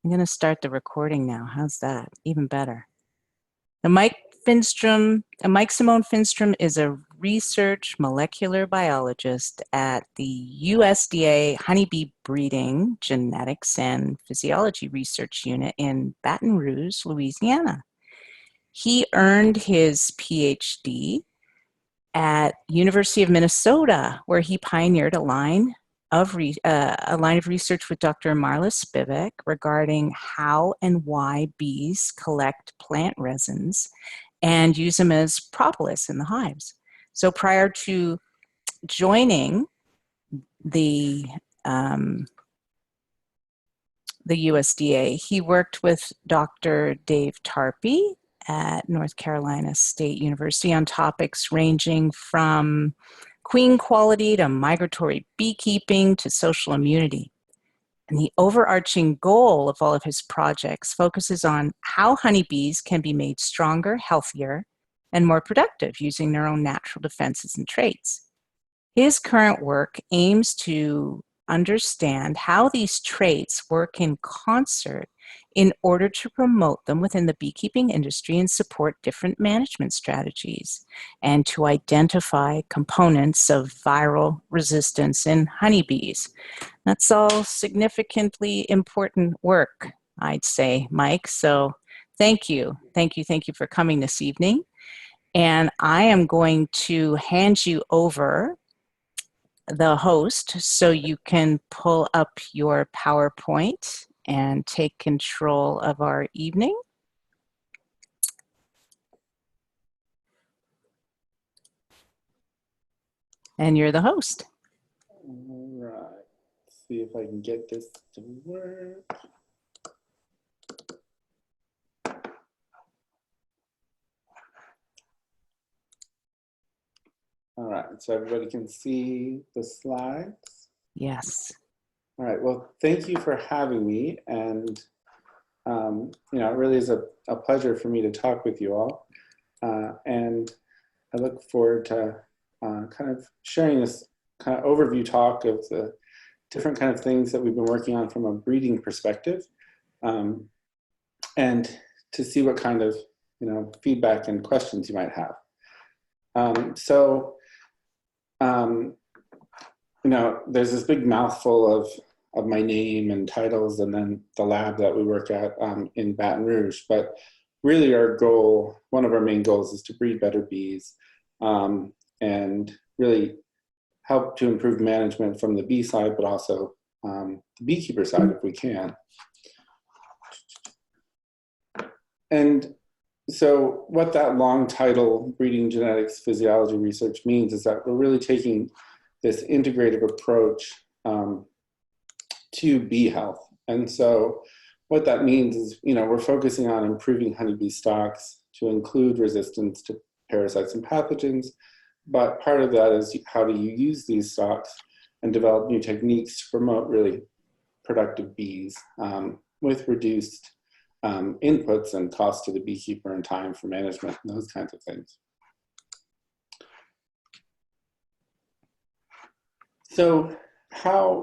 I'm going to start the recording now. How's that? Even better. The Mike Simone-Finstrom is a research molecular biologist at the USDA Honeybee Breeding, Genetics, and Physiology Research Unit in Baton Rouge, Louisiana. He earned his PhD at University of Minnesota, where he pioneered a line of research with Dr. Marla Spivak regarding how and why bees collect plant resins and use them as propolis in the hives. So prior to joining the USDA, he worked with Dr. Dave Tarpey at North Carolina State University on topics ranging from queen quality to migratory beekeeping to social immunity. And the overarching goal of all of his projects focuses on how honeybees can be made stronger, healthier, and more productive using their own natural defenses and traits. His current work aims to understand how these traits work in concert in order to promote them within the beekeeping industry and support different management strategies, and to identify components of viral resistance in honeybees. That's all significantly important work, I'd say, Mike. So thank you. Thank you for coming this evening. And I am going to hand you over the host so you can pull up your PowerPoint and take control of our evening. And you're the host. All right. Let's see if I can get this to work. All right, so everybody can see the slides? Yes. All right, well, thank you for having me. And, you know, it really is a pleasure for me to talk with you all. And I look forward to kind of sharing this kind of overview talk of the different kind of things that we've been working on from a breeding perspective, and to see what kind of, you know, feedback and questions you might have. You know, there's this big mouthful of my name and titles, and then the lab that we work at in Baton Rouge. But really our goal, one of our main goals, is to breed better bees and really help to improve management from the bee side, but also the beekeeper side if we can. And so what that long title, Breeding Genetics Physiology Research, means is that we're really taking this integrative approach to bee health. And so what that means is, you know, we're focusing on improving honeybee stocks to include resistance to parasites and pathogens. But part of that is how do you use these stocks and develop new techniques to promote really productive bees with reduced inputs and costs to the beekeeper and time for management and those kinds of things. So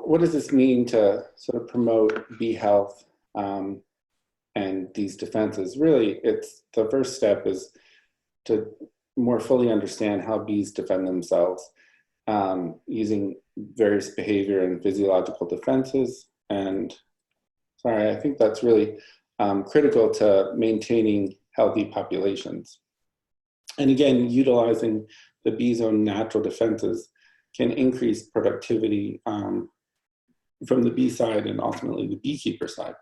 what does this mean to sort of promote bee health and these defenses? Really, the first step is to more fully understand how bees defend themselves using various behavior and physiological defenses. And sorry, I think that's really critical to maintaining healthy populations. And again, utilizing the bee's own natural defenses can increase productivity from the bee side and ultimately the beekeeper side.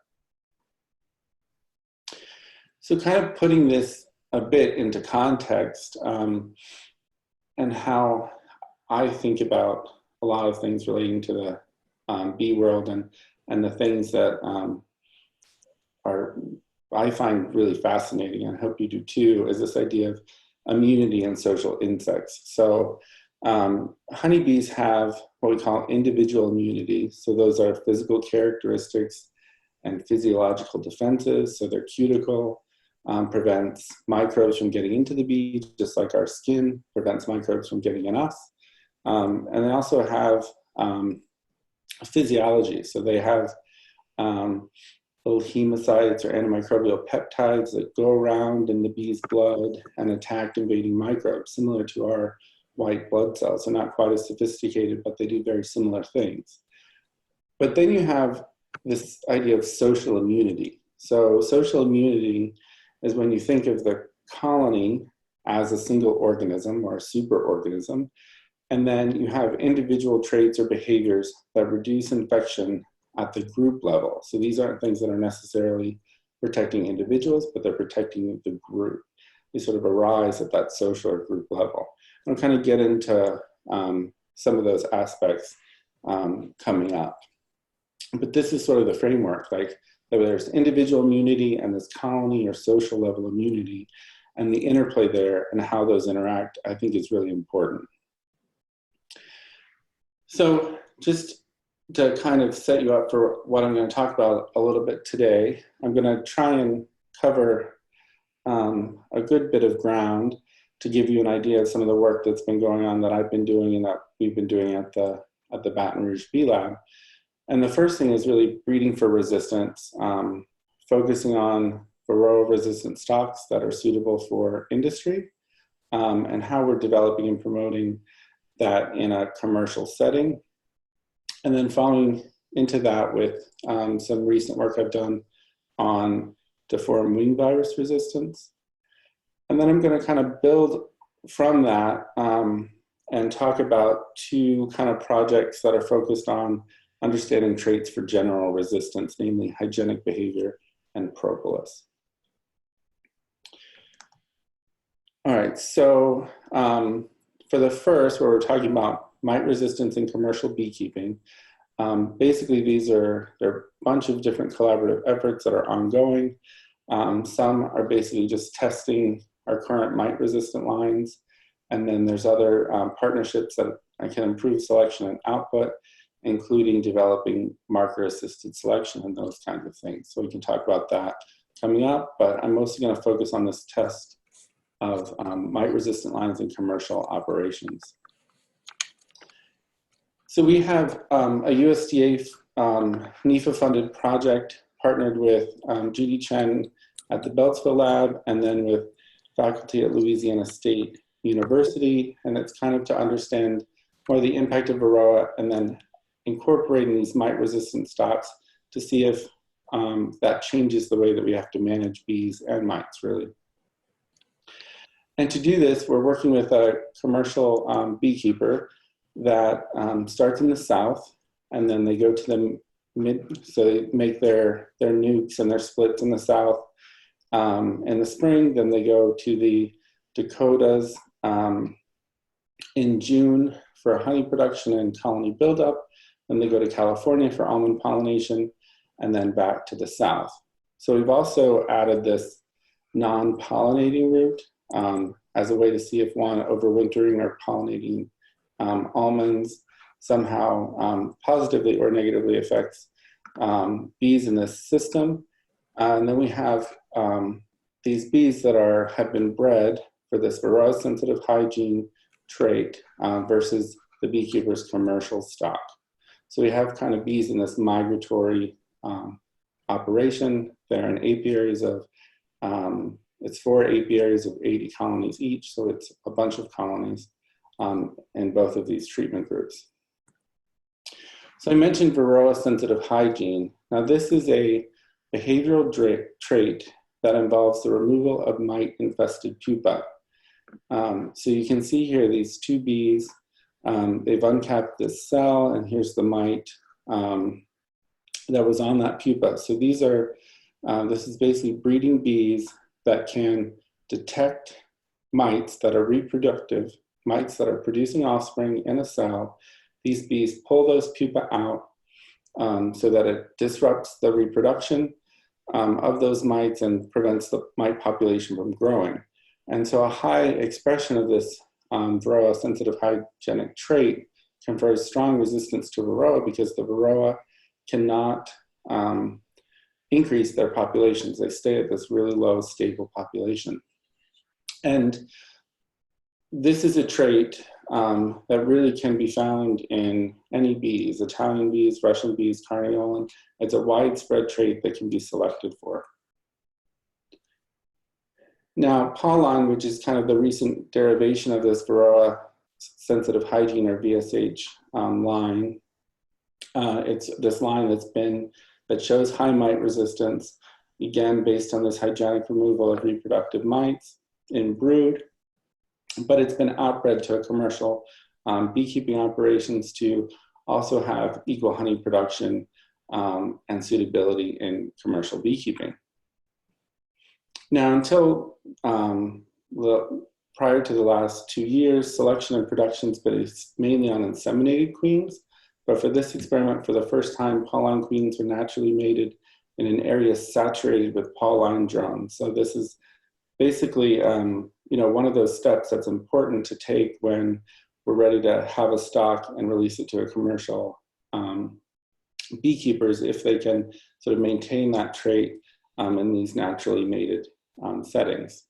So kind of putting this a bit into context and how I think about a lot of things relating to the bee world and the things that I find really fascinating, and I hope you do too, is this idea of immunity and social insects. So honeybees have what we call individual immunity. So those are physical characteristics and physiological defenses. So their cuticle prevents microbes from getting into the bee, just like our skin prevents microbes from getting in us. And they also have physiology. So they have little hemocytes or antimicrobial peptides that go around in the bee's blood and attack invading microbes, similar to our white blood cells. They're not quite as sophisticated, but they do very similar things. But then you have this idea of social immunity. So social immunity is when you think of the colony as a single organism or a superorganism, and then you have individual traits or behaviors that reduce infection at the group level. So these aren't things that are necessarily protecting individuals, but they're protecting the group. They sort of arise at that social or group level. I'll kind of get into some of those aspects coming up. But this is sort of the framework, like there's individual immunity and this colony or social level immunity, and the interplay there and how those interact, I think is really important. So just to kind of set you up for what I'm going to talk about a little bit today, I'm going to try and cover a good bit of ground to give you an idea of some of the work that's been going on that I've been doing and that we've been doing at the Baton Rouge Bee Lab. And the first thing is really breeding for resistance, focusing on varroa-resistant stocks that are suitable for industry, and how we're developing and promoting that in a commercial setting. And then following into that with some recent work I've done on deformed wing virus resistance. And then I'm going to kind of build from that and talk about two kind of projects that are focused on understanding traits for general resistance, namely hygienic behavior and propolis. All right, so for the first, where we're talking about mite resistance in commercial beekeeping, basically there are a bunch of different collaborative efforts that are ongoing. Some are basically just testing our current mite resistant lines, and then there's other partnerships that can improve selection and output, including developing marker-assisted selection and those kinds of things. So we can talk about that coming up, but I'm mostly going to focus on this test of mite-resistant lines in commercial operations. So we have a USDA NIFA-funded project partnered with Judy Chen at the Beltsville Lab and then with faculty at Louisiana State University, and it's kind of to understand more the impact of varroa and then incorporating these mite-resistant stocks to see if that changes the way that we have to manage bees and mites, really. And to do this, we're working with a commercial beekeeper that starts in the south, and then they go to the mid, so they make their nukes and their splits in the south in the spring. Then they go to the Dakotas in June for honey production and colony buildup. Then they go to California for almond pollination, and then back to the south. So we've also added this non-pollinating route as a way to see if one overwintering or pollinating almonds somehow positively or negatively affects bees in this system. And then we have these bees that have been bred for this varroa-sensitive hygiene trait versus the beekeeper's commercial stock. So we have kind of bees in this migratory operation. They're in apiaries of, it's 4 apiaries of 80 colonies each, so it's a bunch of colonies in both of these treatment groups. So I mentioned varroa-sensitive hygiene. Now this is a behavioral trait that involves the removal of mite-infested pupa. So you can see here these two bees, they've uncapped this cell, and here's the mite that was on that pupa. So these are, this is basically breeding bees that can detect mites that are reproductive, mites that are producing offspring in a cell. These bees pull those pupa out so that it disrupts the reproduction of those mites and prevents the mite population from growing. And so a high expression of this varroa-sensitive hygienic trait confers strong resistance to varroa because the varroa cannot increase their populations. They stay at this really low, stable population. And this is a trait that really can be found in any bees, Italian bees, Russian bees, Carniolan. It's a widespread trait that can be selected for. Now, pollen, which is kind of the recent derivation of this Varroa sensitive hygiene or VSH line, it's this line that shows high mite resistance, again, based on this hygienic removal of reproductive mites in brood, but it's been outbred to commercial beekeeping operations to also have equal honey production and suitability in commercial beekeeping. Now, until prior to the last 2 years, selection and production is based mainly on inseminated queens. But for this experiment, for the first time, pollen queens were naturally mated in an area saturated with pollen drones. So this is basically, one of those steps that's important to take when we're ready to have a stock and release it to a commercial beekeepers, if they can sort of maintain that trait in these naturally mated settings.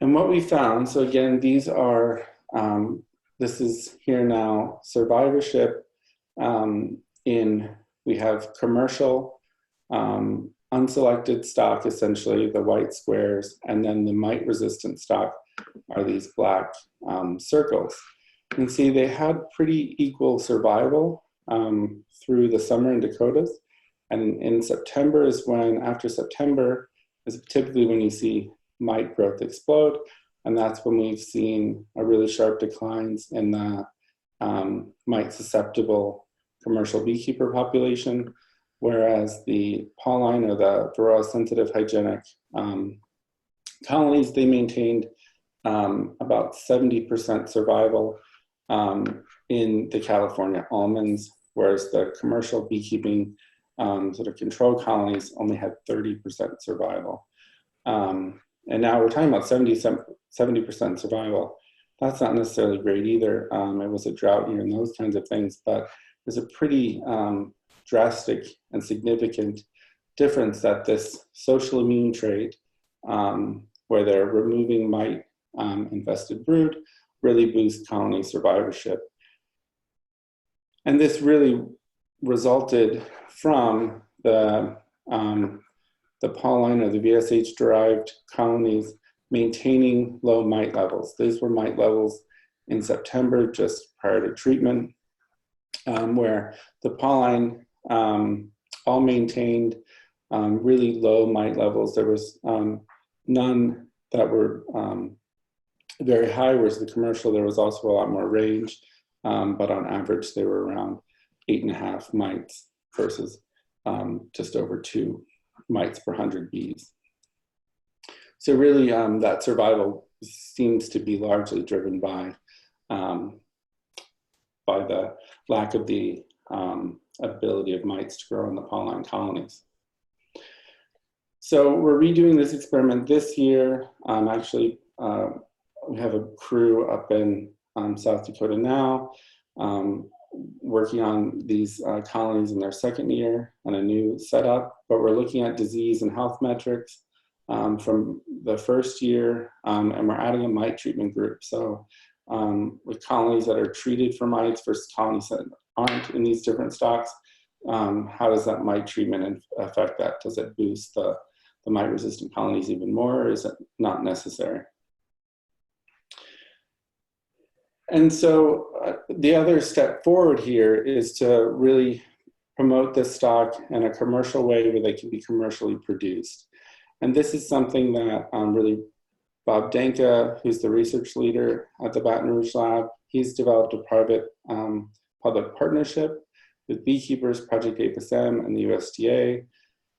And what we found, so again, these are, this is here now, survivorship we have commercial, unselected stock, essentially, the white squares, and then the mite-resistant stock are these black circles. You can see they had pretty equal survival through the summer in Dakotas. And in September is when, after September, is typically when you see mite growth explode. And that's when we've seen a really sharp declines in the mite susceptible commercial beekeeper population, whereas the pollen or the Varroa sensitive hygienic colonies, they maintained about 70% survival in the California almonds, whereas the commercial beekeeping sort of control colonies only had 30% survival. And now we're talking about 70% survival. That's not necessarily great either. It was a drought year and those kinds of things, but there's a pretty drastic and significant difference that this social immune trait, where they're removing mite infested brood, really boosts colony survivorship. And this really resulted from the pollen or the VSH-derived colonies maintaining low mite levels. These were mite levels in September, just prior to treatment, where the pollen all maintained really low mite levels. There was none that were very high, whereas the commercial, there was also a lot more range, but on average, they were around 8.5 mites versus just over 2 mites per 100 bees. So really, that survival seems to be largely driven by the lack of the ability of mites to grow in the pollen colonies. So we're redoing this experiment this year. Actually, we have a crew up in South Dakota now, working on these colonies in their second year on a new setup, but we're looking at disease and health metrics from the first year, and we're adding a mite treatment group. So with colonies that are treated for mites versus colonies that aren't in these different stocks, how does that mite treatment affect that? Does it boost the mite-resistant colonies even more, or is it not necessary? And so the other step forward here is to really promote this stock in a commercial way where they can be commercially produced. And this is something that really Bob Danka, who's the research leader at the Baton Rouge lab, he's developed a private public partnership with beekeepers, Project Apis M, and the USDA.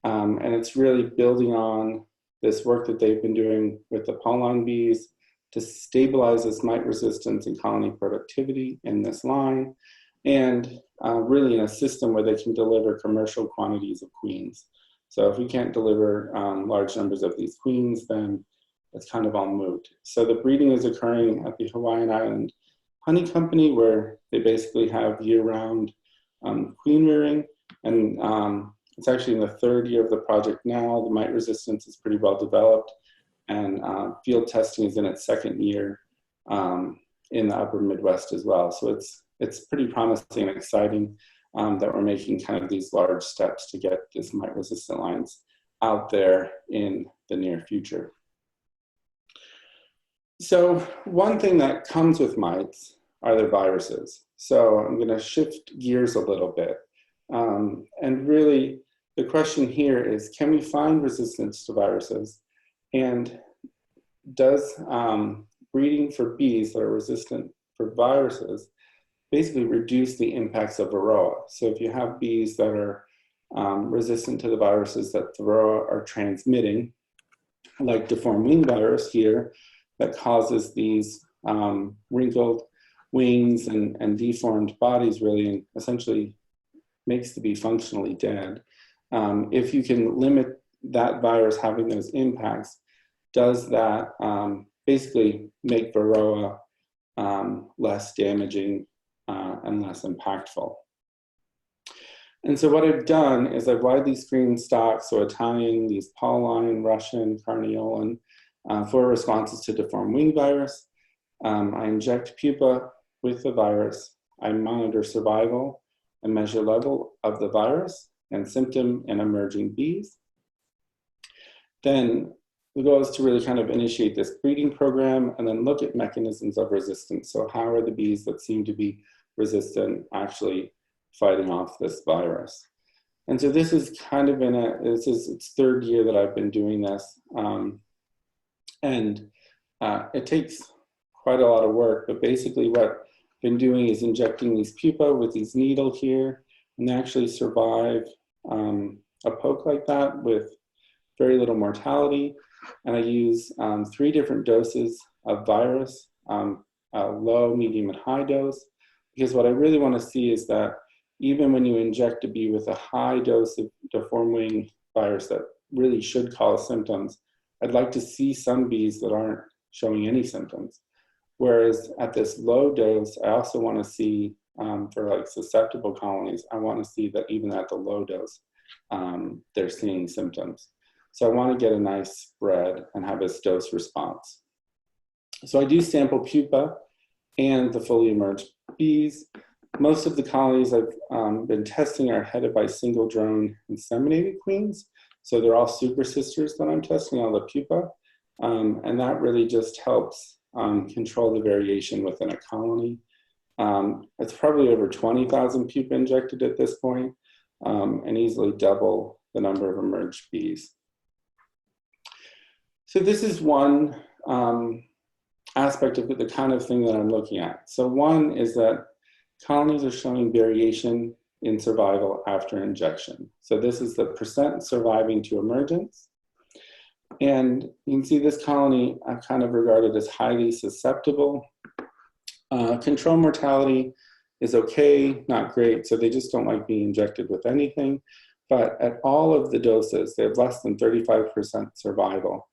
And it's really building on this work that they've been doing with the pollen bees to stabilize this mite resistance and colony productivity in this line, and really in a system where they can deliver commercial quantities of queens. So if we can't deliver large numbers of these queens, then it's kind of all moot. So the breeding is occurring at the Hawaiian Island Honey Company, where they basically have year-round queen rearing, and it's actually in the third year of the project now. The mite resistance is pretty well developed, and field testing is in its second year in the upper Midwest as well. So it's pretty promising and exciting that we're making kind of these large steps to get this mite-resistant lines out there in the near future. So one thing that comes with mites are their viruses. So I'm going to shift gears a little bit. And really, the question here is, can we find resistance to viruses? And does breeding for bees that are resistant for viruses basically reduce the impacts of varroa? So if you have bees that are resistant to the viruses that the varroa are transmitting, like deformed wing virus here, that causes these wrinkled wings and deformed bodies, really, and essentially makes the bee functionally dead. If you can limit that virus having those impacts, does that basically make varroa less damaging and less impactful? And so what I've done is I've widely screened stocks, so Italian, these Pauline, Russian, Carniolan, for responses to deformed wing virus. I inject pupa with the virus. I monitor survival and measure level of the virus and symptom and emerging bees. Then the goal is to really kind of initiate this breeding program and then look at mechanisms of resistance. So how are the bees that seem to be resistant actually fighting off this virus? And so this is kind of it's third year that I've been doing this. It takes quite a lot of work, but basically what I've been doing is injecting these pupa with these needle here, and they actually survive a poke like that with very little mortality. And I use 3 different doses of virus, a low, medium, and high dose, because what I really want to see is that even when you inject a bee with a high dose of deformed wing virus that really should cause symptoms, I'd like to see some bees that aren't showing any symptoms. Whereas at this low dose, I also want to see, for like susceptible colonies, I want to see that even at the low dose, they're seeing symptoms. So I want to get a nice spread and have this dose response. So I do sample pupa and the fully emerged bees. Most of the colonies I've been testing are headed by single drone inseminated queens. So they're all super sisters that I'm testing, all the pupa. And that really just helps control the variation within a colony. It's probably over 20,000 pupa injected at this point, and easily double the number of emerged bees. So this is one aspect of the kind of thing that I'm looking at. So one is that colonies are showing variation in survival after injection. So this is the percent surviving to emergence. And you can see this colony I kind of regarded as highly susceptible. Control mortality is okay, not great, so they just don't like being injected with anything. But at all of the doses, they have less than 35% survival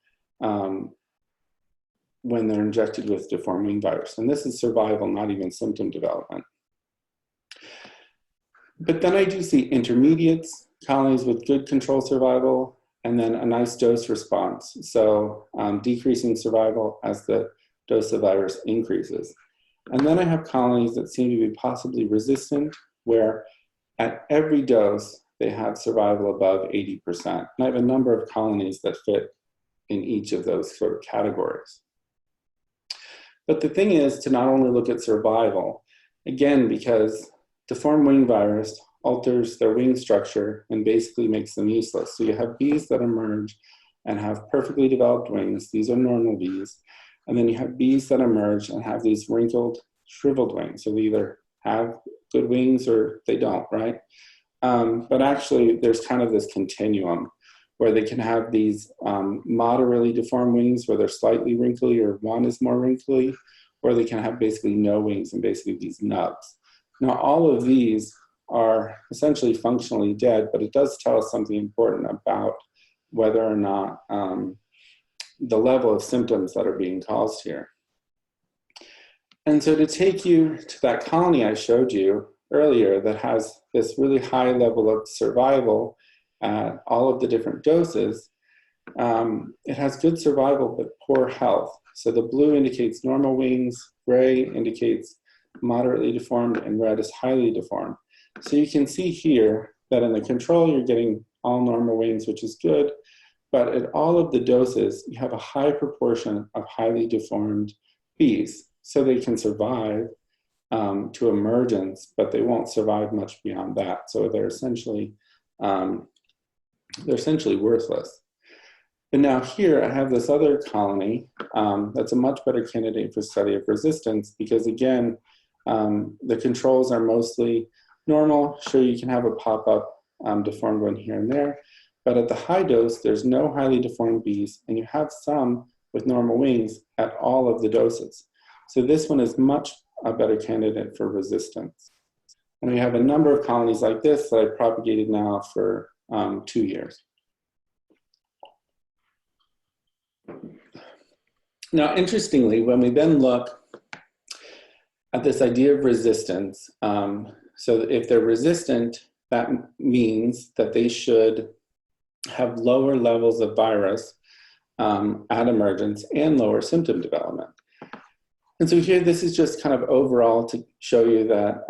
when they're injected with deformed wing virus. And this is survival, not even symptom development. But then I do see intermediates, colonies with good control survival, and then a nice dose response. So decreasing survival as the dose of virus increases. And then I have colonies that seem to be possibly resistant, where at every dose, they have survival above 80%. And I have a number of colonies that fit in each of those sort of categories. But the thing is to not only look at survival, again, because deformed wing virus alters their wing structure and basically makes them useless. So you have bees that emerge and have perfectly developed wings. These are normal bees. And then you have bees that emerge and have these wrinkled, shriveled wings. So they either have good wings or they don't, right? But actually, there's kind of this continuum where they can have these moderately deformed wings where they're slightly wrinkly or one is more wrinkly, or they can have basically no wings and basically these nubs. Now, all of these are essentially functionally dead, but it does tell us something important about whether or not the level of symptoms that are being caused here. And so to take you to that colony I showed you earlier that has this really high level of survival at all of the different doses, it has good survival but poor health. So the blue indicates normal wings, gray indicates moderately deformed, and red is highly deformed. So you can see here that in the control, you're getting all normal wings, which is good, but at all of the doses, you have a high proportion of highly deformed bees. So they can survive to emergence, but they won't survive much beyond that. So they're essentially worthless. But now here I have this other colony that's a much better candidate for study of resistance because again, the controls are mostly normal. Sure, you can have a pop-up deformed one here and there, but at the high dose, there's no highly deformed bees, and you have some with normal wings at all of the doses. So this one is much a better candidate for resistance. And we have a number of colonies like this that I've propagated now for 2 years. Now, interestingly, when we then look at this idea of resistance, so if they're resistant, that means that they should have lower levels of virus at emergence and lower symptom development. And so here, this is just kind of overall to show you that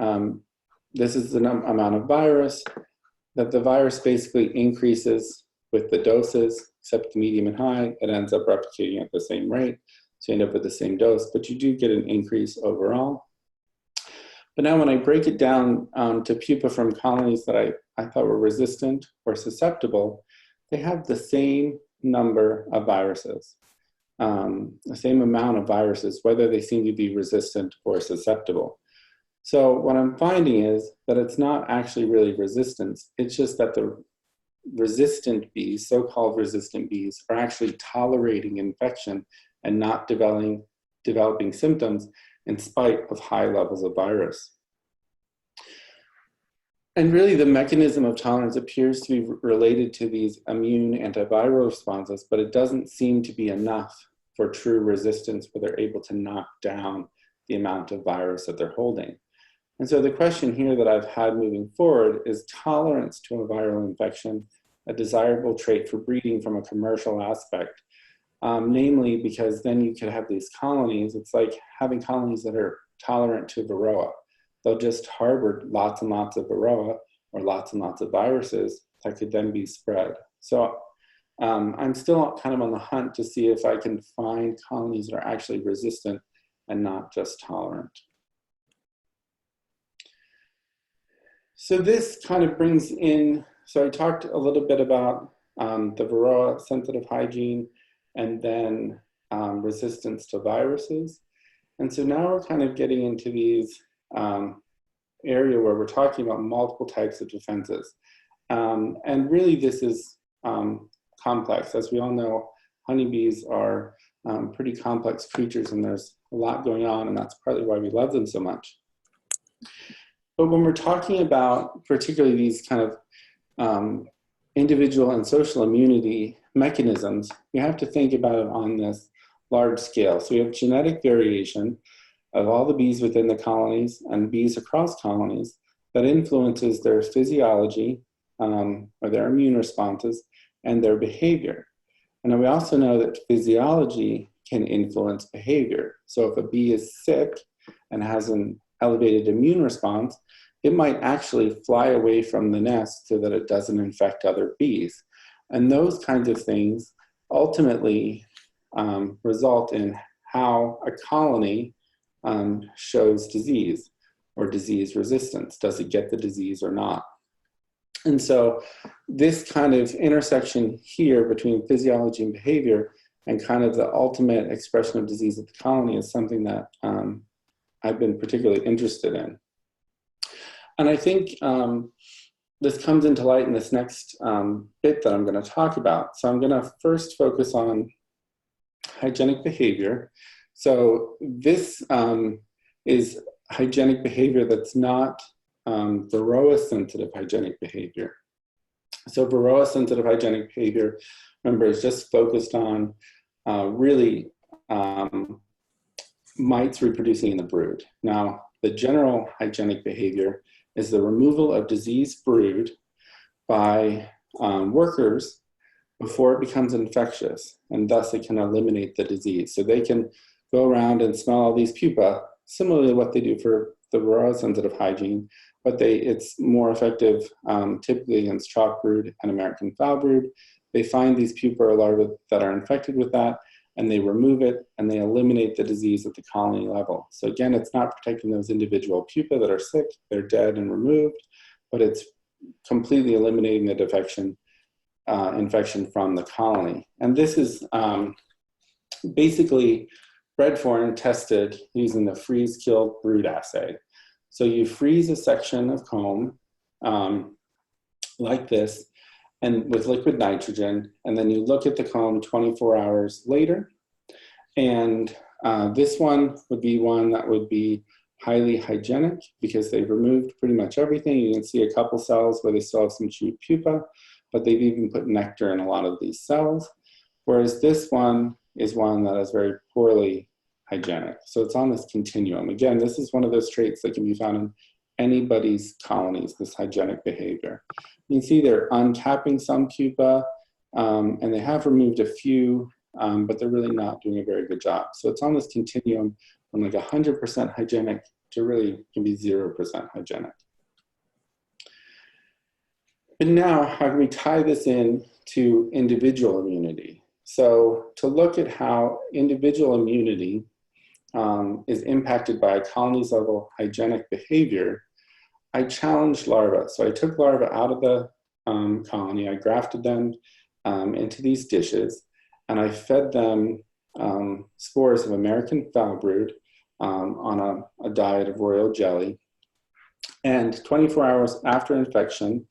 this is the amount of virus, that the virus basically increases with the doses, except the medium and high, it ends up replicating at the same rate. So you end up with the same dose, but you do get an increase overall. But now when I break it down to pupa from colonies that I thought were resistant or susceptible, they have the same number of viruses, the same amount of viruses, whether they seem to be resistant or susceptible. So what I'm finding is that it's not actually really resistance, it's just that the resistant bees, so-called resistant bees, are actually tolerating infection and not developing symptoms in spite of high levels of virus. And really the mechanism of tolerance appears to be related to these immune antiviral responses, but it doesn't seem to be enough for true resistance where they're able to knock down the amount of virus that they're holding. And so the question here that I've had moving forward is tolerance to a viral infection a desirable trait for breeding from a commercial aspect? Namely, because then you could have these colonies. It's like having colonies that are tolerant to Varroa. They'll just harbor lots and lots of Varroa or lots and lots of viruses that could then be spread. So I'm still kind of on the hunt to see if I can find colonies that are actually resistant and not just tolerant. So this kind of brings in, so I talked a little bit about the Varroa sensitive hygiene and then resistance to viruses. And so now we're kind of getting into these area where we're talking about multiple types of defenses. And really this is complex. As we all know, honeybees are pretty complex creatures and there's a lot going on, and that's partly why we love them so much. But when we're talking about particularly these kind of individual and social immunity mechanisms, you have to think about it on this large scale. So we have genetic variation of all the bees within the colonies and bees across colonies that influences their physiology or their immune responses and their behavior. And we also know that physiology can influence behavior. So if a bee is sick and has an elevated immune response, it might actually fly away from the nest so that it doesn't infect other bees. And those kinds of things ultimately result in how a colony shows disease or disease resistance. Does it get the disease or not? And so this kind of intersection here between physiology and behavior and kind of the ultimate expression of disease at the colony is something that I've been particularly interested in. And I think this comes into light in this next bit that I'm going to talk about. So I'm going to first focus on hygienic behavior. So this is hygienic behavior that's not Varroa-sensitive hygienic behavior. So Varroa-sensitive hygienic behavior, remember, is just focused on really mites reproducing in the brood. Now, the general hygienic behavior is the removal of diseased brood by workers before it becomes infectious, and thus it can eliminate the disease. So they can go around and smell all these pupa, similarly to what they do for the Varroa-sensitive hygiene, but it's more effective typically against chalk brood and American foul brood. They find these pupa or larvae that are infected with that, and they remove it, and they eliminate the disease at the colony level. So again, it's not protecting those individual pupa that are sick, they're dead and removed, but it's completely eliminating the infection from the colony. And this is basically bred for and tested using the freeze-killed brood assay. So you freeze a section of comb like this, and with liquid nitrogen, and then you look at the comb 24 hours later. And this one would be one that would be highly hygienic because they've removed pretty much everything. You can see a couple cells where they still have some cheap pupa, but they've even put nectar in a lot of these cells. Whereas this one is one that is very poorly hygienic. So it's on this continuum. Again, this is one of those traits that can be found in anybody's colonies, this hygienic behavior. You can see they're uncapping some pupa, and they have removed a few, but they're really not doing a very good job. So it's on this continuum from like 100% hygienic to really can be 0% hygienic. But now, how can we tie this in to individual immunity? So to look at how individual immunity is impacted by a colony's level hygienic behavior, I challenged larvae. So I took larvae out of the colony, I grafted them into these dishes, and I fed them spores of American foul brood on a diet of royal jelly. And 24 hours after infection,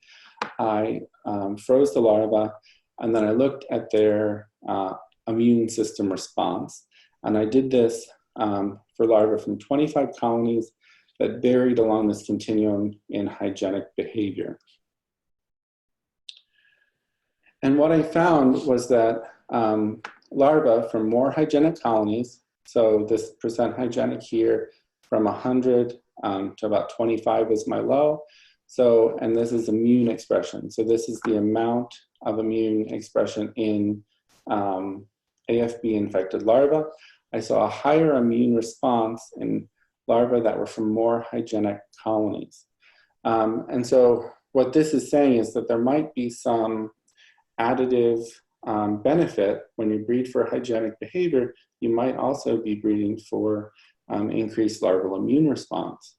I froze the larvae, and then I looked at their immune system response. And I did this for larvae from 25 colonies that varied along this continuum in hygienic behavior. And what I found was that larvae from more hygienic colonies, so this percent hygienic here, from 100 to about 25 is my low. So, and this is immune expression. So this is the amount of immune expression in AFB infected larvae. I saw a higher immune response in larvae that were from more hygienic colonies. And so what this is saying is that there might be some additive benefit when you breed for hygienic behavior. You might also be breeding for increased larval immune response.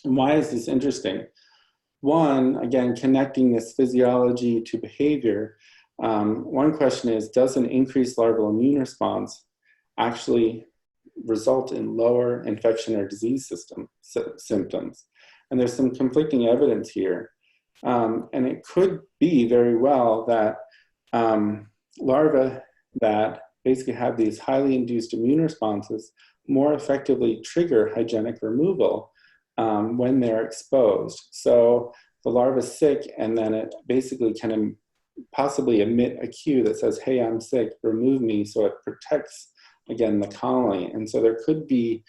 And why is this interesting? One, again, connecting this physiology to behavior. One question is, does an increased larval immune response actually result in lower infection or disease symptoms? And there's some conflicting evidence here. And it could be very well that larvae that basically have these highly induced immune responses more effectively trigger hygienic removal when they're exposed. So the larva is sick, and then it basically can possibly emit a cue that says, hey, I'm sick, remove me, so it protects, again, the colony. And so there could be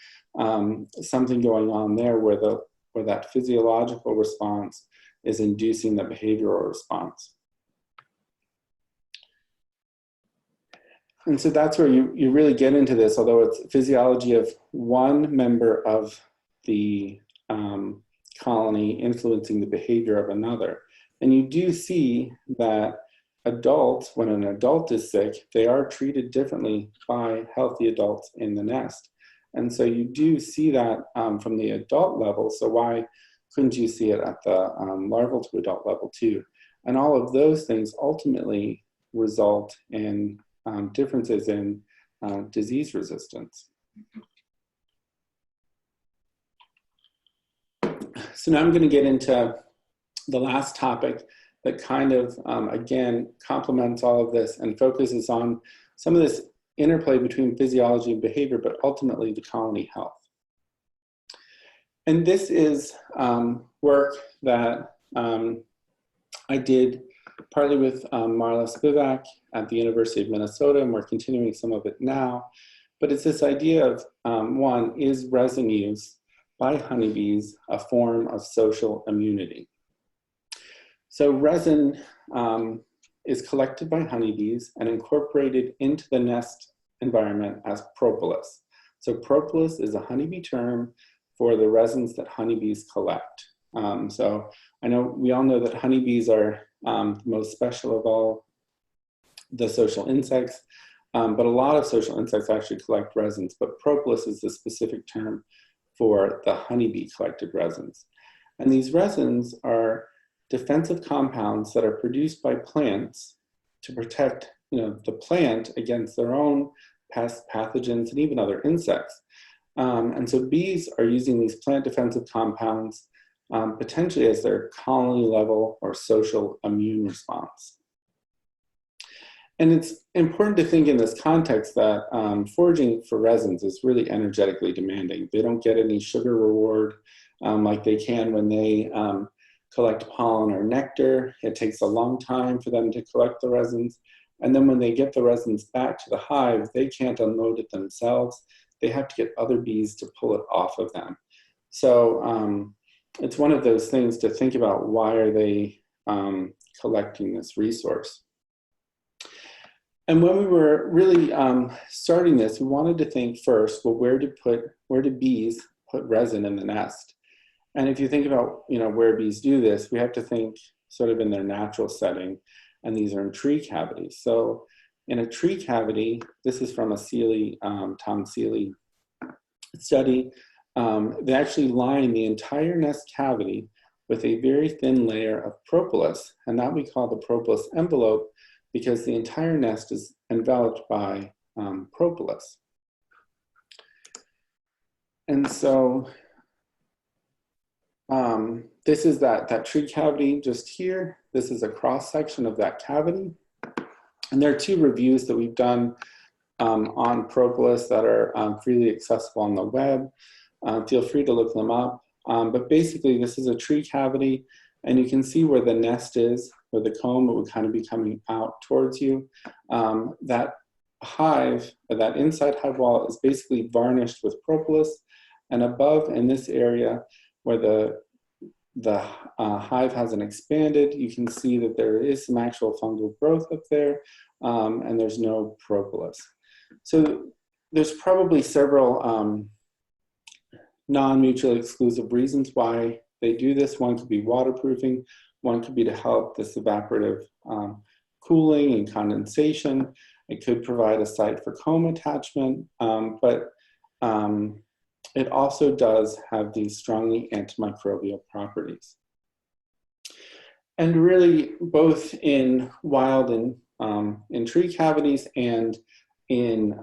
something going on there where that physiological response is inducing the behavioral response. And so that's where you really get into this, although it's physiology of one member of the colony influencing the behavior of another. And you do see that adults, when an adult is sick, they are treated differently by healthy adults in the nest. And so you do see that from the adult level. So why couldn't you see it at the larval to adult level too? And all of those things ultimately result in differences in disease resistance. So now I'm going to get into the last topic that kind of, again, complements all of this and focuses on some of this interplay between physiology and behavior, but ultimately the colony health. And this is work that I did partly with Marla Spivak at the University of Minnesota, and we're continuing some of it now. But it's this idea of, one, is resin use by honeybees a form of social immunity? So resin is collected by honeybees and incorporated into the nest environment as propolis. So propolis is a honeybee term for the resins that honeybees collect. So I know we all know that honeybees are the most special of all the social insects, but a lot of social insects actually collect resins, but propolis is the specific term for the honeybee collected resins. And these resins are defensive compounds that are produced by plants to protect, the plant against their own pests, pathogens, and even other insects. And so bees are using these plant defensive compounds potentially as their colony level or social immune response. And it's important to think in this context that foraging for resins is really energetically demanding. They don't get any sugar reward like they can when they collect pollen or nectar. It takes a long time for them to collect the resins. And then when they get the resins back to the hive, they can't unload it themselves. They have to get other bees to pull it off of them. So it's one of those things to think about, why are they collecting this resource? And when we were really starting this, we wanted to think first, well, where do bees put resin in the nest? And if you think about, where bees do this, we have to think sort of in their natural setting, and these are in tree cavities. So in a tree cavity, this is from a Seeley, Tom Seeley study, they actually line the entire nest cavity with a very thin layer of propolis, and that we call the propolis envelope, because the entire nest is enveloped by propolis. And so this is that tree cavity just here. This is a cross section of that cavity. And there are 2 reviews that we've done on propolis that are freely accessible on the web. Feel free to look them up. But basically, this is a tree cavity, and you can see where the nest is, where the comb would kind of be coming out towards you. That hive, or that inside hive wall, is basically varnished with propolis. And above in this area where the hive hasn't expanded, you can see that there is some actual fungal growth up there, and there's no propolis. So there's probably several non-mutually exclusive reasons why they do this. One could be waterproofing, one could be to help this evaporative cooling and condensation. It could provide a site for comb attachment, but it also does have these strongly antimicrobial properties. And really, both in wild and in tree cavities and in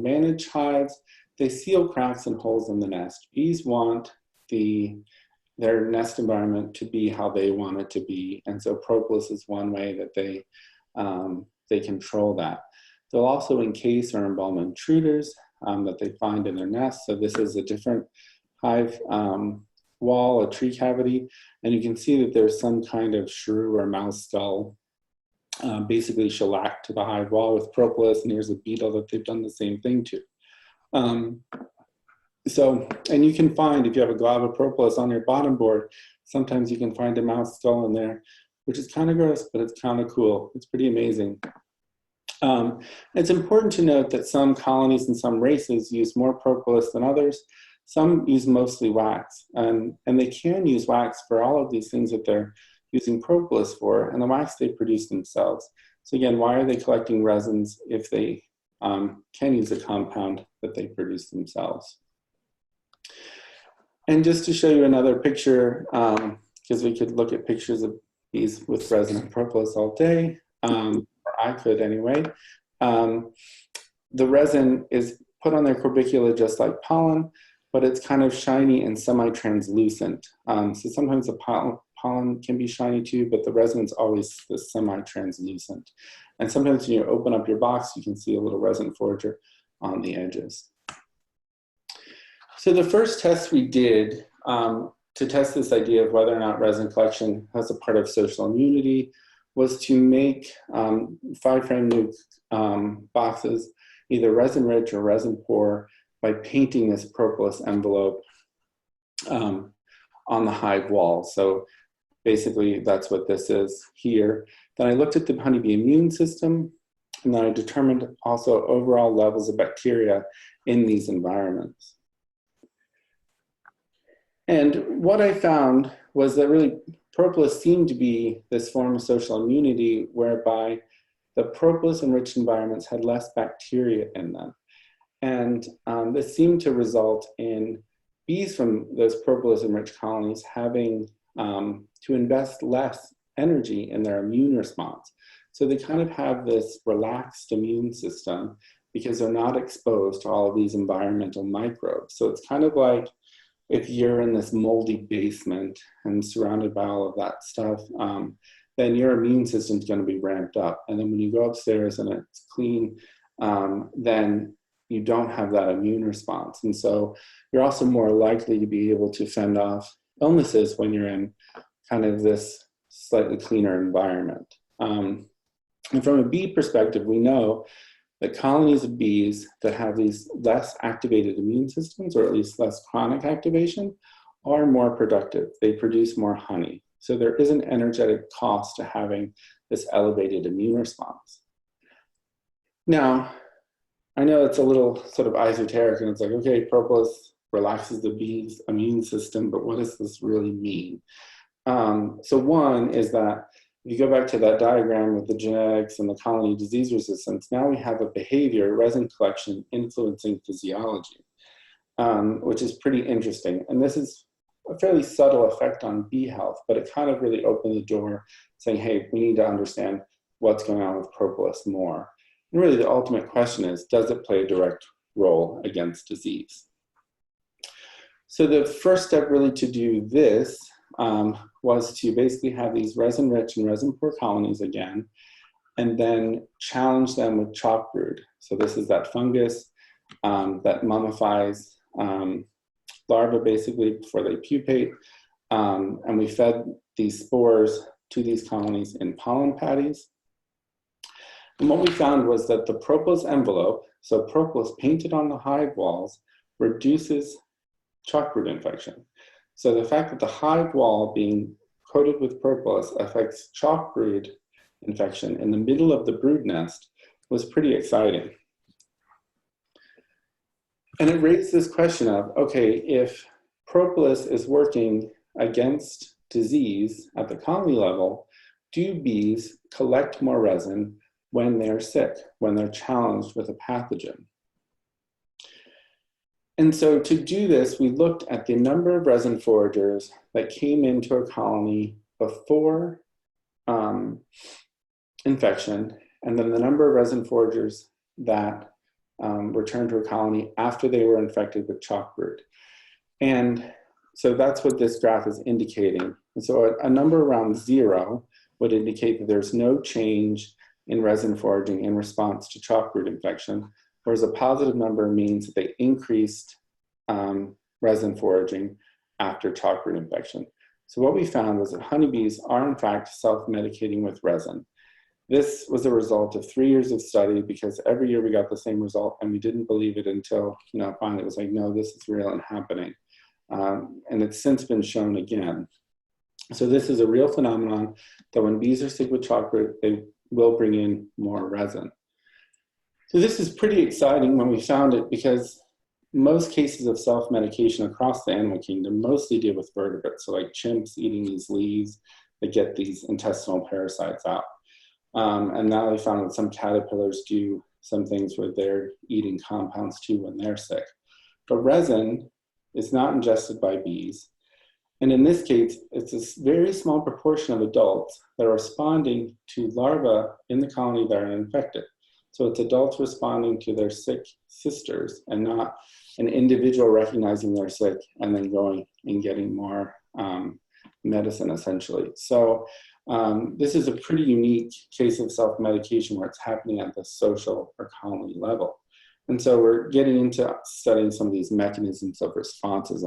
managed hives, they seal cracks and holes in the nest. Bees want their nest environment to be how they want it to be, and so propolis is one way that they control that. They'll also encase or embalm intruders that they find in their nest. So this is a different hive wall, a tree cavity, and you can see that there's some kind of shrew or mouse skull basically shellacked to the hive wall with propolis, and here's a beetle that they've done the same thing to. And you can find, if you have a glob of propolis on your bottom board, sometimes you can find a mouse skull in there, which is kind of gross, but it's kind of cool. It's pretty amazing. It's important to note that some colonies and some races use more propolis than others. Some use mostly wax, and they can use wax for all of these things that they're using propolis for, and the wax they produce themselves. So again, why are they collecting resins if they can use a compound that they produce themselves? And just to show you another picture, because we could look at pictures of bees with resin and propolis all day, or I could anyway. The resin is put on their corbicula just like pollen, but it's kind of shiny and semi-translucent. So sometimes the pollen can be shiny too, but the resin is always the semi-translucent. And sometimes when you open up your box, you can see a little resin forager on the edges. So the first test we did to test this idea of whether or not resin collection has a part of social immunity was to make 5-frame nuke boxes, either resin rich or resin poor, by painting this propolis envelope on the hive wall. So basically that's what this is here. Then I looked at the honeybee immune system, and then I determined also overall levels of bacteria in these environments. And what I found was that really propolis seemed to be this form of social immunity whereby the propolis-enriched environments had less bacteria in them. And this seemed to result in bees from those propolis-enriched colonies having to invest less energy in their immune response. So they kind of have this relaxed immune system because they're not exposed to all of these environmental microbes. So it's kind of like if you're in this moldy basement and surrounded by all of that stuff, then your immune system's going to be ramped up. And then when you go upstairs and it's clean, then you don't have that immune response. And so you're also more likely to be able to fend off illnesses when you're in kind of this slightly cleaner environment. And from a bee perspective, we know that colonies of bees that have these less activated immune systems, or at least less chronic activation, are more productive. They produce more honey. So there is an energetic cost to having this elevated immune response. Now, I know it's a little sort of esoteric, and it's like, okay, propolis relaxes the bee's immune system, but what does this really mean? So one is that if you go back to that diagram with the genetics and the colony disease resistance, now we have a behavior, resin collection, influencing physiology, which is pretty interesting. And this is a fairly subtle effect on bee health, but it kind of really opened the door saying, hey, we need to understand what's going on with propolis more. And really the ultimate question is, does it play a direct role against disease? So the first step really to do this was to basically have these resin-rich and resin-poor colonies again, and then challenge them with chalk brood. So this is that fungus that mummifies larvae basically before they pupate. And we fed these spores to these colonies in pollen patties. And what we found was that the propolis envelope, so propolis painted on the hive walls, reduces chalk brood infection. So the fact that the hive wall being coated with propolis affects chalk brood infection in the middle of the brood nest was pretty exciting. And it raised this question of, okay, if propolis is working against disease at the colony level, do bees collect more resin when they're sick, when they're challenged with a pathogen? And so to do this, we looked at the number of resin foragers that came into a colony before infection, and then the number of resin foragers that returned to a colony after they were infected with chalk brood. And so that's what this graph is indicating. And so a number around 0 would indicate that there's no change in resin foraging in response to chalk brood infection, whereas a positive number means that they increased resin foraging after chalk brood infection. So what we found was that honeybees are in fact self-medicating with resin. This was a result of 3 years of study, because every year we got the same result and we didn't believe it until finally it was like, no, this is real and happening. And it's since been shown again. So this is a real phenomenon that when bees are sick with chalk brood, they will bring in more resin. So this is pretty exciting when we found it, because most cases of self-medication across the animal kingdom mostly deal with vertebrates, so like chimps eating these leaves that get these intestinal parasites out. And now they found that some caterpillars do some things where they're eating compounds too when they're sick. But resin is not ingested by bees. And in this case, it's a very small proportion of adults that are responding to larvae in the colony that are infected. So it's adults responding to their sick sisters, and not an individual recognizing they're sick and then going and getting more medicine, essentially. So this is a pretty unique case of self-medication where it's happening at the social or colony level. And so we're getting into studying some of these mechanisms of responses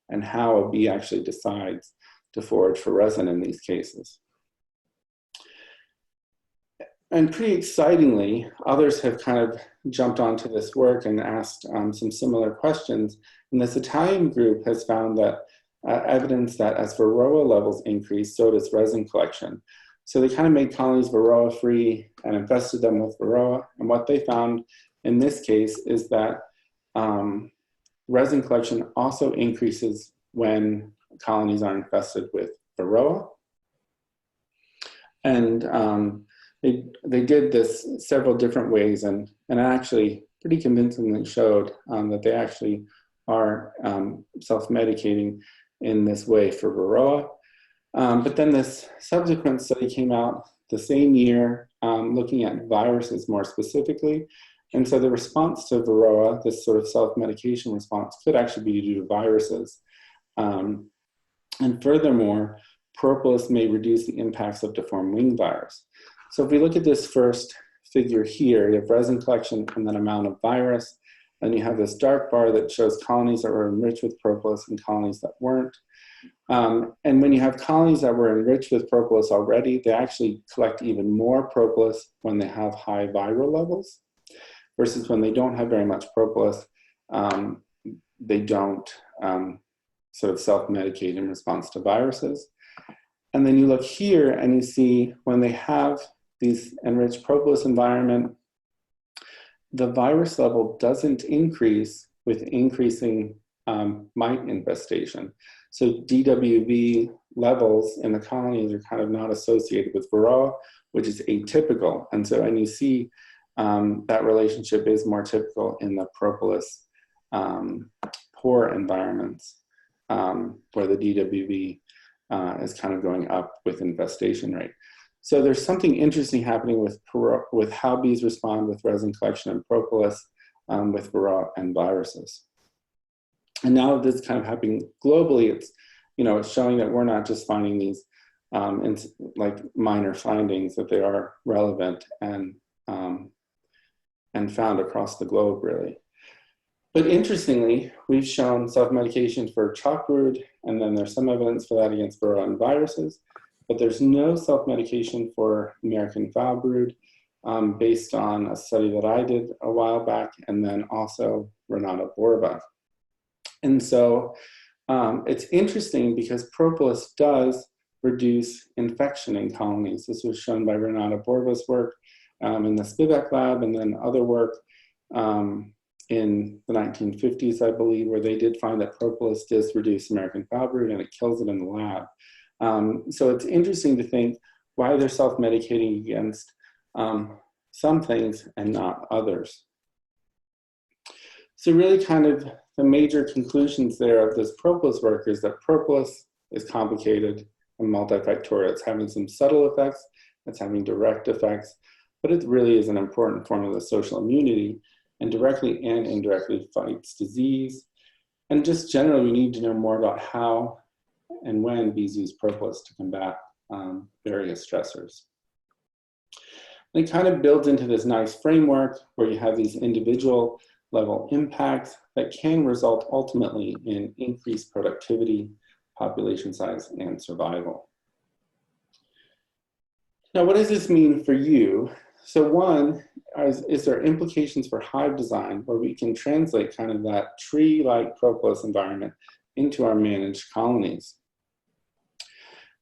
and how a bee actually decides to forage for resin in these cases. And pretty excitingly, others have kind of jumped onto this work and asked some similar questions. And this Italian group has found that evidence that as varroa levels increase, so does resin collection. So they kind of made colonies varroa free and infested them with varroa. And what they found in this case is that resin collection also increases when colonies are infested with varroa. And they did this several different ways, and actually pretty convincingly showed that they actually are self-medicating in this way for varroa. But then this subsequent study came out the same year, looking at viruses more specifically. And so the response to varroa, this sort of self-medication response, could actually be due to viruses. And furthermore, propolis may reduce the impacts of deformed wing virus. So if we look at this first figure here, you have resin collection and then amount of virus. And you have this dark bar that shows colonies that were enriched with propolis and colonies that weren't. And when you have colonies that were enriched with propolis already, they actually collect even more propolis when they have high viral levels, versus when they don't have very much propolis, they don't sort of self-medicate in response to viruses. And then you look here and you see when they have these enriched propolis environment, the virus level doesn't increase with increasing mite infestation. So DWV levels in the colonies are kind of not associated with varroa, which is atypical. And so, and you see that relationship is more typical in the propolis poor environments where the DWV is kind of going up with infestation rate. So there's something interesting happening with how bees respond with resin collection and propolis with varroa and viruses. And now this is kind of happening globally. It's, you know, it's showing that we're not just finding these like minor findings, that they are relevant and found across the globe, really. But interestingly, we've shown self-medication for chalkroot, and then there's some evidence for that against varroa and viruses, but there's no self-medication for American foulbrood based on a study that I did a while back, and then also Renata Borba. And so it's interesting because propolis does reduce infection in colonies. This was shown by Renata Borba's work in the Spivak lab, and then other work in the 1950s, I believe, where they did find that propolis does reduce American foulbrood and it kills it in the lab. So it's interesting to think why they're self-medicating against some things and not others. So really kind of the major conclusions there of this propolis work is that propolis is complicated and multifactorial. It's having some subtle effects, it's having direct effects, but it really is an important form of the social immunity, and directly and indirectly fights disease. And just generally, we need to know more about how and when bees use propolis to combat various stressors. And it kind of builds into this nice framework where you have these individual level impacts that can result ultimately in increased productivity, population size, and survival. Now, what does this mean for you? So one, is there implications for hive design where we can translate kind of that tree-like propolis environment into our managed colonies?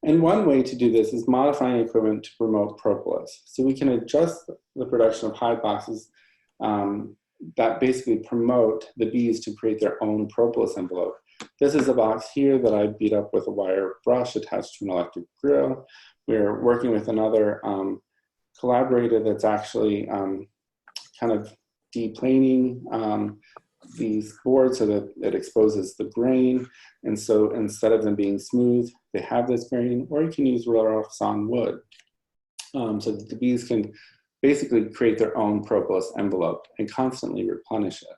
And one way to do this is modifying equipment to promote propolis. So we can adjust the production of hive boxes that basically promote the bees to create their own propolis envelope. This is a box here that I beat up with a wire brush attached to an electric grill. We're working with another collaborator that's actually kind of deplaning these boards so that it exposes the grain. And so instead of them being smooth, they have this grain, or you can use roll-off sawn wood so that the bees can basically create their own propolis envelope and constantly replenish it.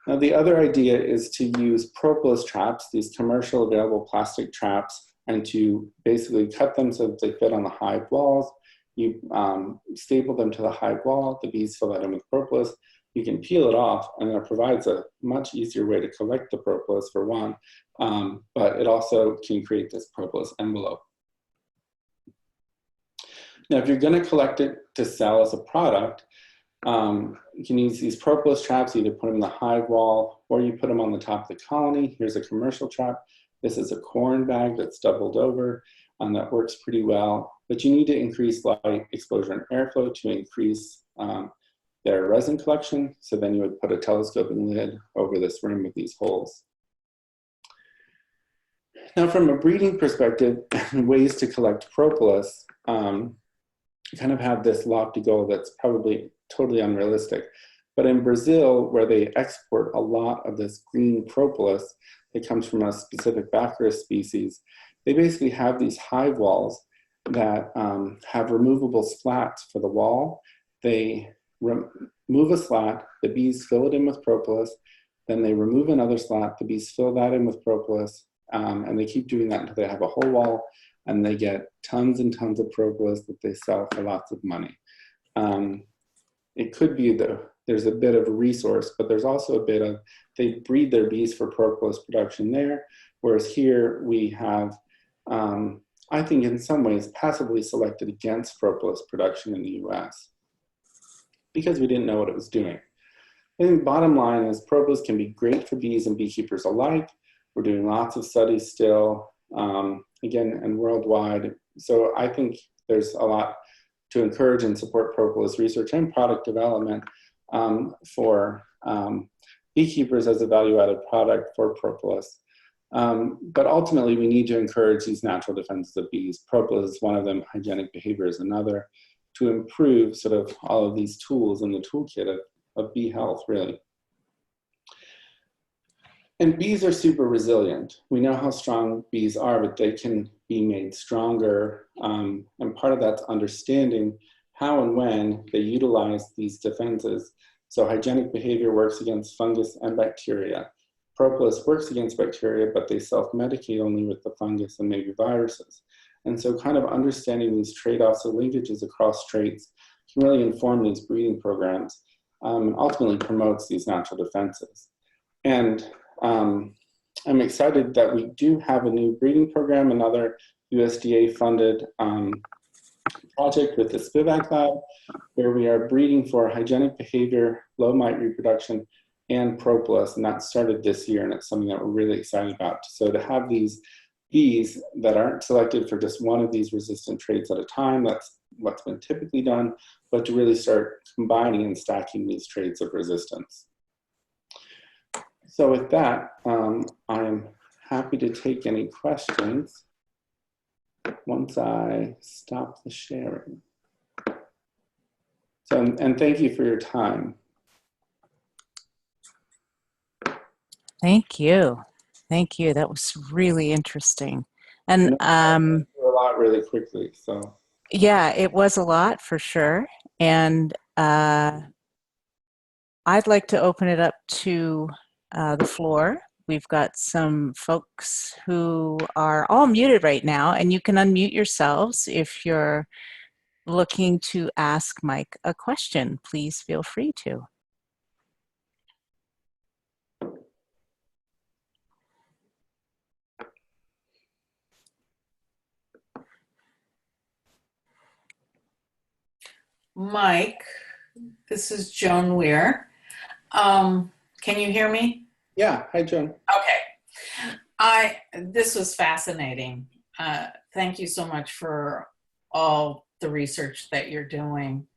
Now, the other idea is to use propolis traps, these commercial available plastic traps, and to basically cut them so that they fit on the hive walls. You staple them to the hive wall, the bees fill that in with propolis. You can peel it off, and it provides a much easier way to collect the propolis for one, but it also can create this propolis envelope. Now, if you're going to collect it to sell as a product, you can use these propolis traps, either put them in the hive wall or you put them on the top of the colony. Here's a commercial trap. This is a corn bag that's doubled over, and that works pretty well. But you need to increase light exposure and airflow to increase their resin collection. So then you would put a telescoping lid over this rim with these holes. Now, from a breeding perspective, ways to collect propolis kind of have this lofty goal that's probably totally unrealistic. But in Brazil, where they export a lot of this green propolis that comes from a specific Baccharis species, they basically have these hive walls that have removable slats for the wall. They remove a slat, the bees fill it in with propolis, then they remove another slat, the bees fill that in with propolis, and they keep doing that until they have a whole wall, and they get tons and tons of propolis that they sell for lots of money. It could be that there's a bit of a resource, but there's also a bit of, they breed their bees for propolis production there, whereas here we have, I think in some ways, passively selected against propolis production in the US because we didn't know what it was doing. I think bottom line is propolis can be great for bees and beekeepers alike. We're doing lots of studies still, again, and worldwide. So I think there's a lot to encourage and support propolis research and product development for beekeepers as a value-added product for propolis. But ultimately, we need to encourage these natural defenses of bees. Propolis is one of them, hygienic behavior is another, to improve sort of all of these tools in the toolkit of bee health, really. And bees are super resilient. We know how strong bees are, but they can be made stronger. And part of that's understanding how and when they utilize these defenses. So hygienic behavior works against fungus and bacteria. Propolis works against bacteria, but they self-medicate only with the fungus and maybe viruses. And so kind of understanding these trade-offs or linkages across traits can really inform these breeding programs and ultimately promotes these natural defenses. And I'm excited that we do have a new breeding program, another USDA-funded project with the Spivak Lab, where we are breeding for hygienic behavior, low mite reproduction, and propolis, and that started this year, and it's something that we're really excited about. So to have these bees that aren't selected for just one of these resistant traits at a time, that's what's been typically done, but to really start combining and stacking these traits of resistance. So with that, I'm happy to take any questions once I stop the sharing. So, and thank you for your time. Thank you. Thank you. That was really interesting. And a lot really quickly. So yeah, it was a lot for sure. And I'd like to open it up to the floor. We've got some folks who are all muted right now, and you can unmute yourselves if you're looking to ask Mike a question. Please feel free to. Mike, this is Joan Weir. Can you hear me? yeah, hi Joan. Okay. This was fascinating. Thank you so much for all the research that you're doing.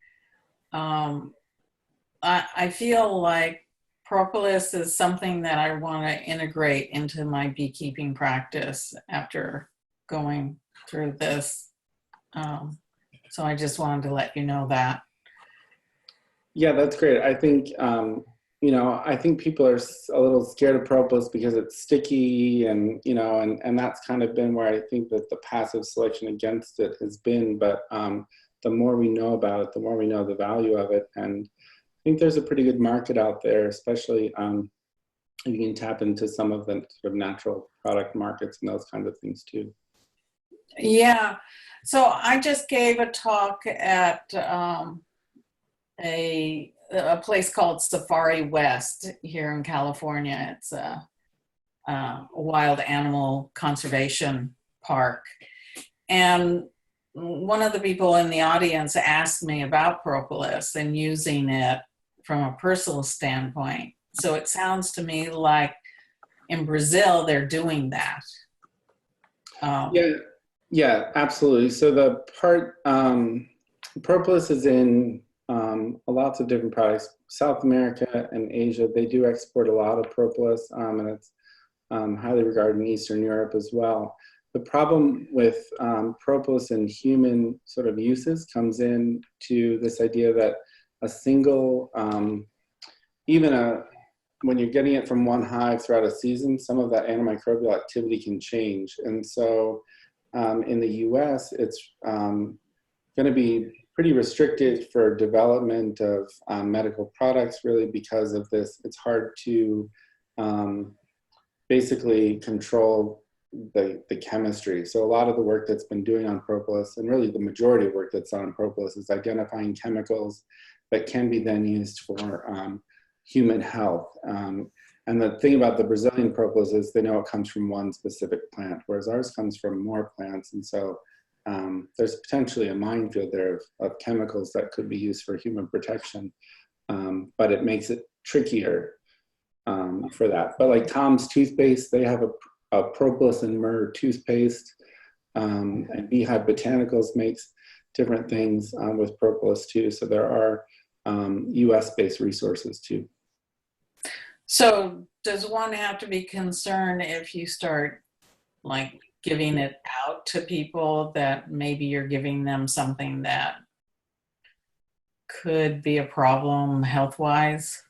I feel like propolis is something that I want to integrate into my beekeeping practice after going through this. So I just wanted to let you know that. Yeah, that's great. I think, you know, I think people are a little scared of propolis because it's sticky and, you know, and that's kind of been where I think that the passive selection against it has been. But the more we know about it, the more we know the value of it. And I think there's a pretty good market out there, especially you can tap into some of the sort of natural product markets and those kinds of things too. Yeah. So I just gave a talk at a place called Safari West here in California. It's a wild animal conservation park. And one of the people in the audience asked me about propolis and using it from a personal standpoint. So it sounds to me like in Brazil, they're doing that. Um, Yeah, yeah, absolutely. So the part propolis is in lots of different products. South America and Asia, they do export a lot of propolis, and it's highly regarded in Eastern Europe as well. The problem with propolis in human sort of uses comes in to this idea that a single, even when you're getting it from one hive throughout a season, some of that antimicrobial activity can change. And so in the US, it's going to be pretty restricted for development of medical products, really because of this. It's hard to basically control the chemistry. So a lot of the work that's been doing on propolis, and really the majority of work that's done on propolis, is identifying chemicals that can be then used for human health. And the thing about the Brazilian propolis is they know it comes from one specific plant, whereas ours comes from more plants. And so there's potentially a minefield there of chemicals that could be used for human protection, but it makes it trickier for that. But like Tom's toothpaste, they have a propolis and myrrh toothpaste, and Beehive Botanicals makes different things with propolis too. So there are US-based resources too. so does one have to be concerned if you start like giving it out to people that maybe you're giving them something that could be a problem health-wise?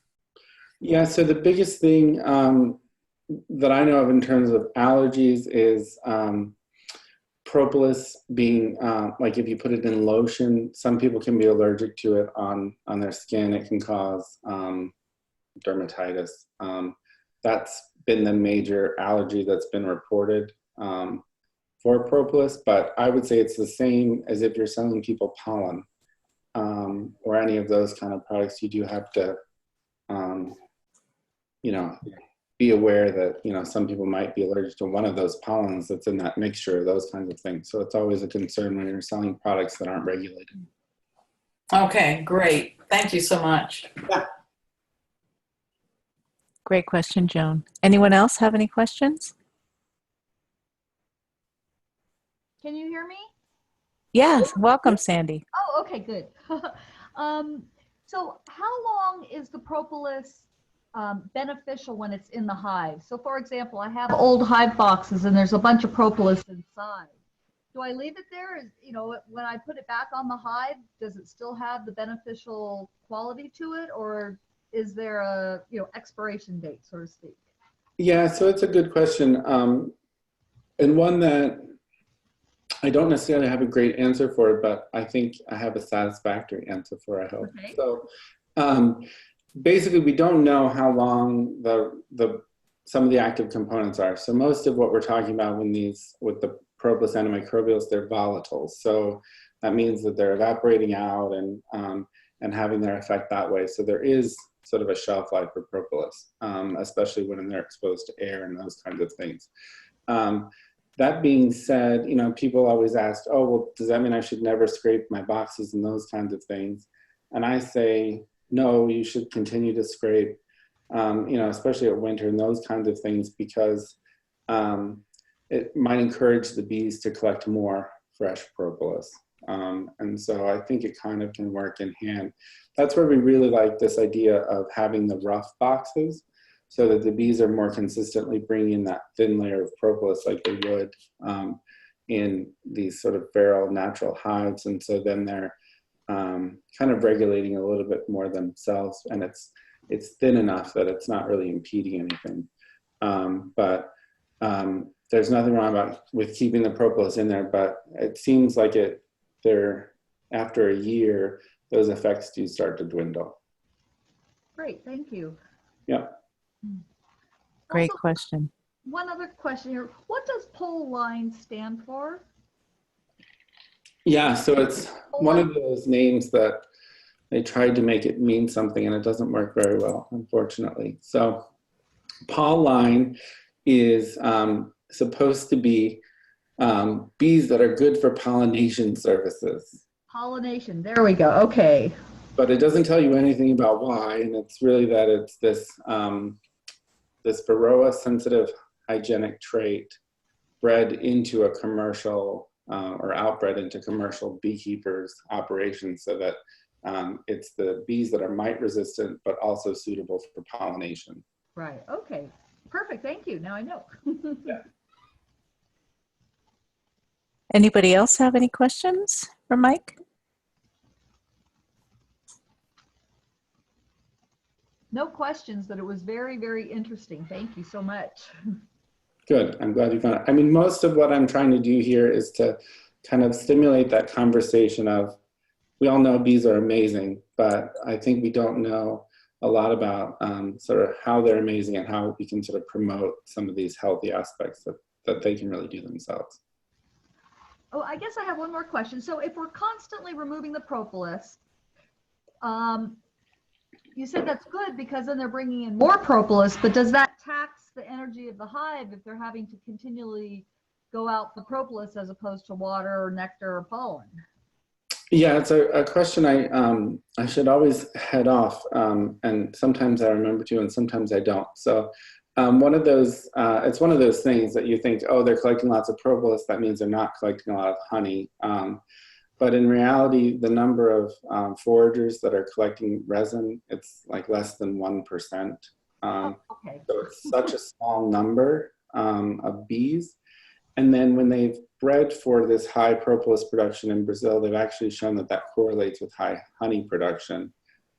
Yeah, so the biggest thing that I know of in terms of allergies is propolis being, like if you put it in lotion, some people can be allergic to it on their skin. It can cause dermatitis. That's been the major allergy that's been reported for propolis, but I would say it's the same as if you're selling people pollen or any of those kind of products. You do have to, you know, be aware that, you know, some people might be allergic to one of those pollens that's in that mixture, those kinds of things. So it's always a concern when you're selling products that aren't regulated. Okay, great. Thank you so much. Yeah. Great question, Joan. Anyone else have any questions? Can you hear me? Yes, welcome, Sandy. Oh, okay, good. So how long is the propolis beneficial when it's in the hive? So for example, I have old hive boxes and there's a bunch of propolis inside. Do I leave it there? You know, when I put it back on the hive, does it still have the beneficial quality to it, or is there a, you know, expiration date, so to speak? Yeah, so it's a good question, and one that I don't necessarily have a great answer for, but I think I have a satisfactory answer for, I hope. Okay. So basically, we don't know how long some of the active components are. So most of what we're talking about with the propolis antimicrobials, they're volatiles. So that means that they're evaporating out and having their effect that way. So there is sort of a shelf life for propolis, especially when they're exposed to air and those kinds of things. That being said, you know, people always ask, oh, well, does that mean I should never scrape my boxes and those kinds of things? And I say, no, you should continue to scrape, you know, especially at winter and those kinds of things, because it might encourage the bees to collect more fresh propolis. And so I think it kind of can work in hand. That's where we really like this idea of having the rough boxes, so that the bees are more consistently bringing that thin layer of propolis like they would in these sort of feral natural hives. And so then they're kind of regulating a little bit more themselves, and it's thin enough that it's not really impeding anything. But there's nothing wrong with keeping the propolis in there, but it seems like after a year, those effects do start to dwindle. Great, thank you. Yeah. Great Also, question. one other question here. What does pole line stand for? Yeah, so it's one of those names that they tried to make it mean something and it doesn't work very well, unfortunately. So poll line is supposed to be bees that are good for pollination services. Pollination, there we go, okay. But it doesn't tell you anything about why, and it's really that it's this this varroa sensitive hygienic trait bred into a commercial or outbred into commercial beekeepers' operations, so that it's the bees that are mite resistant, but also suitable for pollination. Right. Okay. Perfect. Thank you. Now I know. Yeah. Anybody else have any questions for Mike? No questions, but it was very, very interesting. Thank you so much. Good. I'm glad you found it. I mean, most of what I'm trying to do here is to kind of stimulate that conversation of, we all know bees are amazing, but I think we don't know a lot about sort of how they're amazing and how we can sort of promote some of these healthy aspects that they can really do themselves. Oh, I guess I have one more question. So if we're constantly removing the propolis, you said that's good because then they're bringing in more propolis, but does that tax the energy of the hive if they're having to continually go out the propolis as opposed to water or nectar or pollen? Yeah, it's a question I should always head off, and sometimes I remember to, and sometimes I don't. So one of those, it's one of those things that you think, oh, they're collecting lots of propolis, that means they're not collecting a lot of honey. But in reality, the number of foragers that are collecting resin, it's like less than 1%. Okay. So it's such a small number of bees. And then when they've bred for this high propolis production in Brazil, they've actually shown that that correlates with high honey production.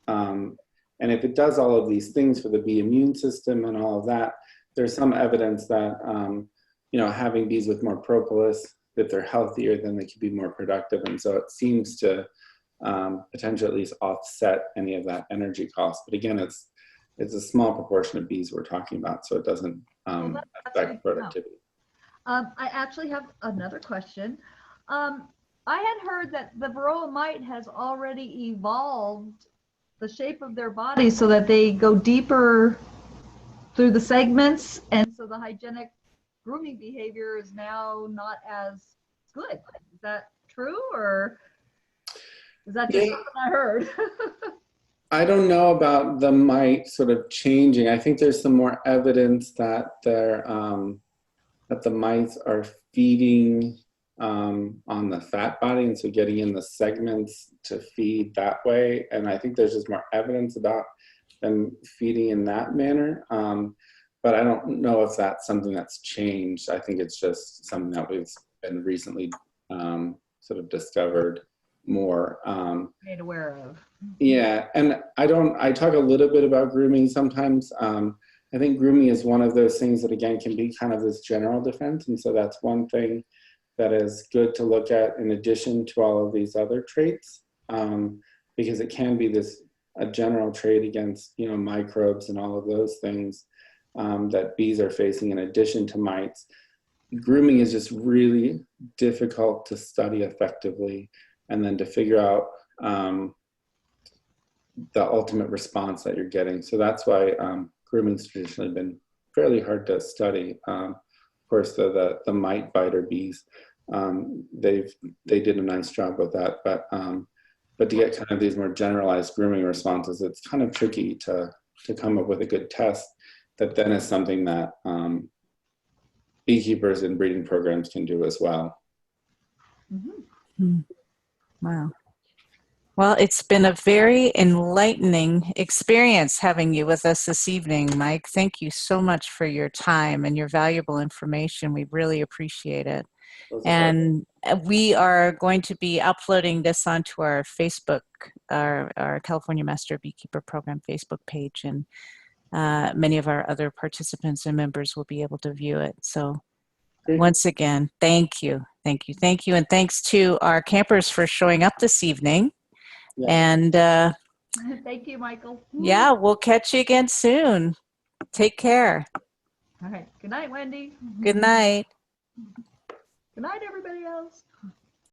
And if it does all of these things for the bee immune system and all of that, there's some evidence that you know, having bees with more propolis, that they're healthier, then they could be more productive. And so it seems to potentially at least offset any of that energy cost. But again, it's a small proportion of bees we're talking about, so it doesn't affect productivity. I actually have another question. I had heard that the varroa mite has already evolved the shape of their body so that they go deeper through the segments, and so the hygienic grooming behavior is now not as good. Is that true, or is that just something I heard? I don't know about the mite sort of changing. I think there's some more evidence that that the mites are feeding on the fat body, and so getting in the segments to feed that way. And I think there's just more evidence about them feeding in that manner. But I don't know if that's something that's changed. I think it's just something that we've been recently sort of discovered more. Made aware of. Yeah, and I talk a little bit about grooming sometimes. I think grooming is one of those things that, again, can be kind of this general defense. And so that's one thing that is good to look at in addition to all of these other traits, because it can be a general trait against, you know, microbes and all of those things that bees are facing in addition to mites. Grooming is just really difficult to study effectively and then to figure out the ultimate response that you're getting. So that's why grooming's traditionally been fairly hard to study. Of course, the mite biter bees, they did a nice job with that, but to get kind of these more generalized grooming responses, it's kind of tricky to come up with a good test that then is something that beekeepers and breeding programs can do as well. Mm-hmm. Wow. Well, it's been a very enlightening experience having you with us this evening, Mike. Thank you so much for your time and your valuable information. We really appreciate it. And we are going to be uploading this onto our Facebook, our California Master Beekeeper Program Facebook page, and many of our other participants and members will be able to view it. So once again, thank you. Thank you. Thank you. And thanks to our campers for showing up this evening. Yeah. And thank you, Michael. Yeah, we'll catch you again soon. Take care. All right. Good night, Wendy. Good night. Good night, everybody else.